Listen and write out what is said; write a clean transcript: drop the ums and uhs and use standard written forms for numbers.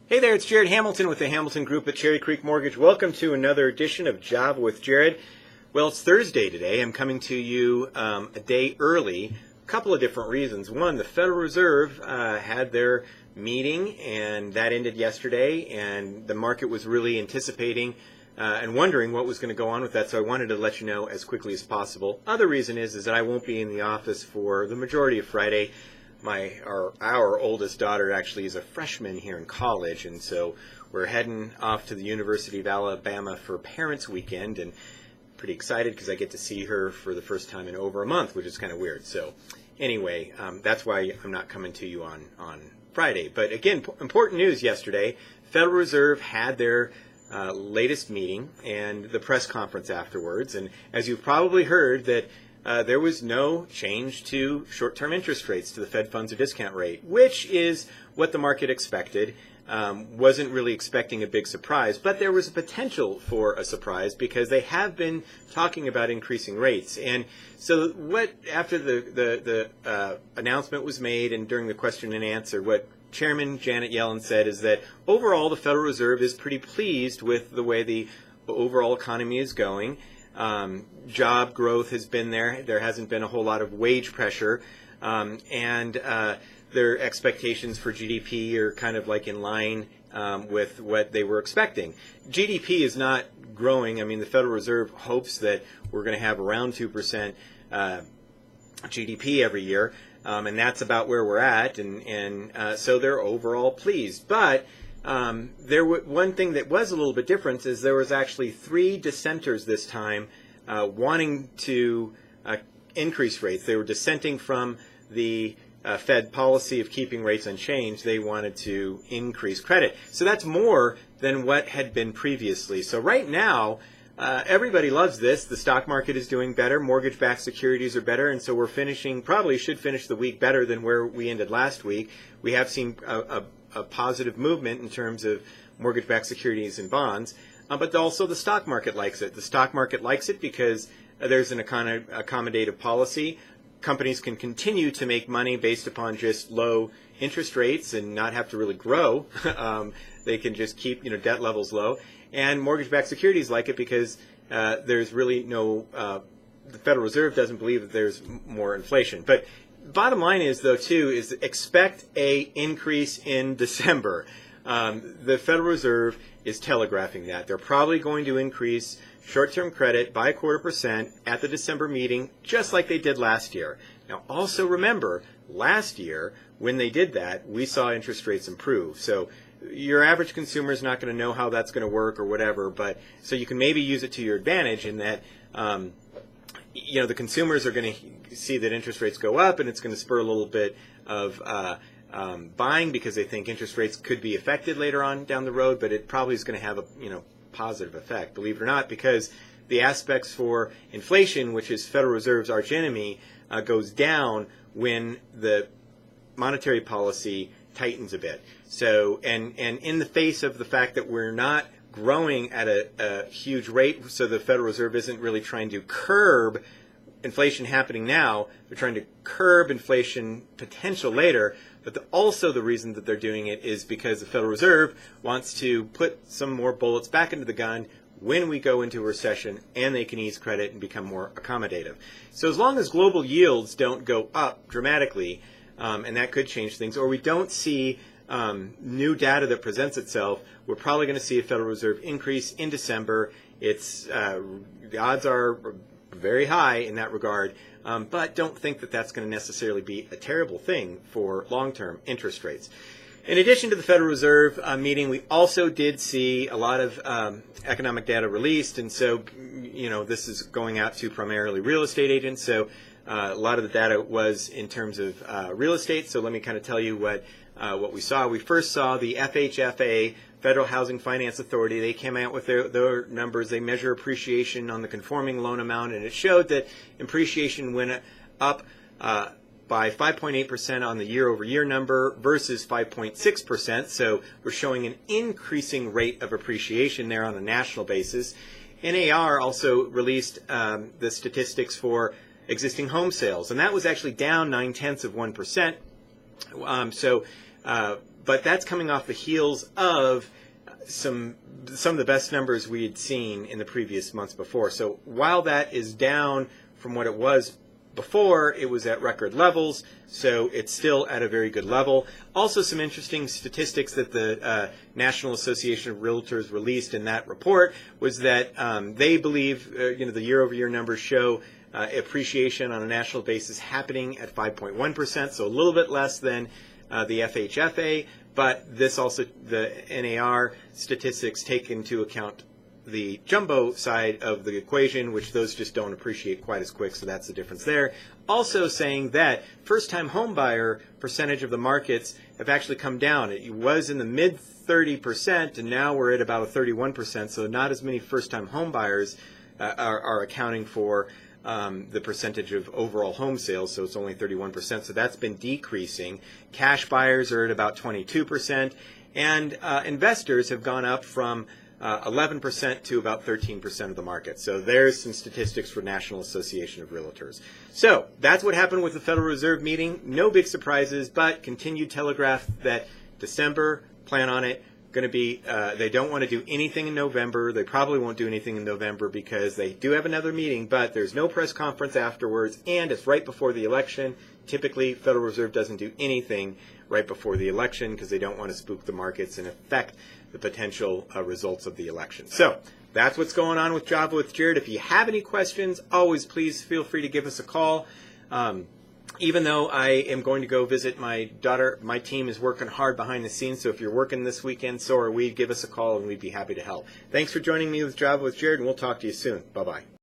Hey there, it's Jared Hamilton with the Hamilton Group at Cherry Creek Mortgage. Welcome to another edition of Java with Jared. Well, it's Thursday today. I'm coming to you a day early. A couple of different reasons. One, the Federal Reserve had their meeting, and that ended yesterday, and the market was really anticipating and wondering what was going to go on with that, so I wanted to let you know as quickly as possible. Other reason is that I won't be in the office for the majority of Friday. Our oldest daughter actually is a freshman here in college, and so we're heading off to the University of Alabama for Parents Weekend, and pretty excited because I get to see her for the first time in over a month, which is kind of weird. So anyway, that's why I'm not coming to you on Friday. But again, important news yesterday. Federal Reserve had their latest meeting and the press conference afterwards, and as you've probably heard that there was no change to short-term interest rates, to the Fed funds or discount rate, which is what the market expected. Wasn't really expecting a big surprise, but there was a potential for a surprise because they have been talking about increasing rates. And so after the announcement was made and during the question and answer, what Chairman Janet Yellen said is that overall the Federal Reserve is pretty pleased with the way the overall economy is going. Job growth has been there. There hasn't been a whole lot of wage pressure, and their expectations for GDP are kind of like in line with what they were expecting. GDP is not growing. I mean, the Federal Reserve hopes that we're going to have around 2% GDP every year, and that's about where we're at, and so they're overall pleased. But one thing that was a little bit different is there was actually 3 dissenters this time wanting to increase rates. They were dissenting from the Fed policy of keeping rates unchanged. They wanted to increase credit. So that's more than what had been previously. So right now, everybody loves this. The stock market is doing better. Mortgage-backed securities are better. And so we're probably should finish the week better than where we ended last week. We have seen a positive movement in terms of mortgage-backed securities and bonds, but also the stock market likes it. The stock market likes it because there's an accommodative policy. Companies can continue to make money based upon just low interest rates and not have to really grow. They can just keep debt levels low. And mortgage-backed securities like it because there's really the Federal Reserve doesn't believe that there's more inflation. But bottom line is, though, too, is expect a increase in December. The Federal Reserve is telegraphing that. They're probably going to increase short-term credit by 0.25% at the December meeting, just like they did last year. Now, also remember, last year, when they did that, we saw interest rates improve. So your average consumer is not going to know how that's going to work or whatever, but so you can maybe use it to your advantage in that the consumers are going to see that interest rates go up, and it's going to spur a little bit of buying because they think interest rates could be affected later on down the road, but it probably is going to have a positive effect, believe it or not, because the aspects for inflation, which is Federal Reserve's archenemy, goes down when the monetary policy tightens a bit. So, and in the face of the fact that we're not growing at a huge rate, so the Federal Reserve isn't really trying to curb inflation happening now. They're trying to curb inflation potential later, but also the reason that they're doing it is because the Federal Reserve wants to put some more bullets back into the gun when we go into a recession, and they can ease credit and become more accommodative. So as long as global yields don't go up dramatically, and that could change things, or we don't see new data that presents itself, we're probably going to see a Federal Reserve increase in December. The odds are very high in that regard, but don't think that that's going to necessarily be a terrible thing for long-term interest rates. In addition to the Federal Reserve meeting, we also did see a lot of economic data released, and so this is going out to primarily real estate agents. So a lot of the data was in terms of real estate. So let me kind of tell you what we saw. We first saw the FHFA, Federal Housing Finance Authority. They came out with their numbers. They measure appreciation on the conforming loan amount, and it showed that appreciation went up by 5.8% on the year-over-year number versus 5.6%. So we're showing an increasing rate of appreciation there on a national basis. NAR also released the statistics for existing home sales, and that was actually down 0.9%. But that's coming off the heels of some of the best numbers we had seen in the previous months before. So while that is down from what it was before, it was at record levels, so it's still at a very good level. Also, some interesting statistics that the National Association of Realtors released in that report was that they believe, the year-over-year numbers show appreciation on a national basis happening at 5.1%, so a little bit less than the FHFA, but this also, the NAR statistics take into account the jumbo side of the equation, which those just don't appreciate quite as quick, so that's the difference there. Also saying that first-time home buyer percentage of the markets have actually come down. It was in the mid 30%, and now we're at about a 31%, so not as many first-time home buyers are accounting for the percentage of overall home sales, so it's only 31%, so that's been decreasing. Cash buyers are at about 22%, and investors have gone up from 11% to about 13% of the market. So there's some statistics for National Association of Realtors. So that's what happened with the Federal Reserve meeting. No big surprises, but continued telegraph that December, plan on it. Going to be, they don't want to do anything in November. They probably won't do anything in November because they do have another meeting, but there's no press conference afterwards, and it's right before the election. Typically, Federal Reserve doesn't do anything right before the election because they don't want to spook the markets and affect the potential results of the election. So that's what's going on with Java with Jared. If you have any questions, always please feel free to give us a call. Even though I am going to go visit my daughter, my team is working hard behind the scenes, so if you're working this weekend, so are we. Give us a call and we'd be happy to help. Thanks for joining me with Java with Jared, and we'll talk to you soon. Bye-bye.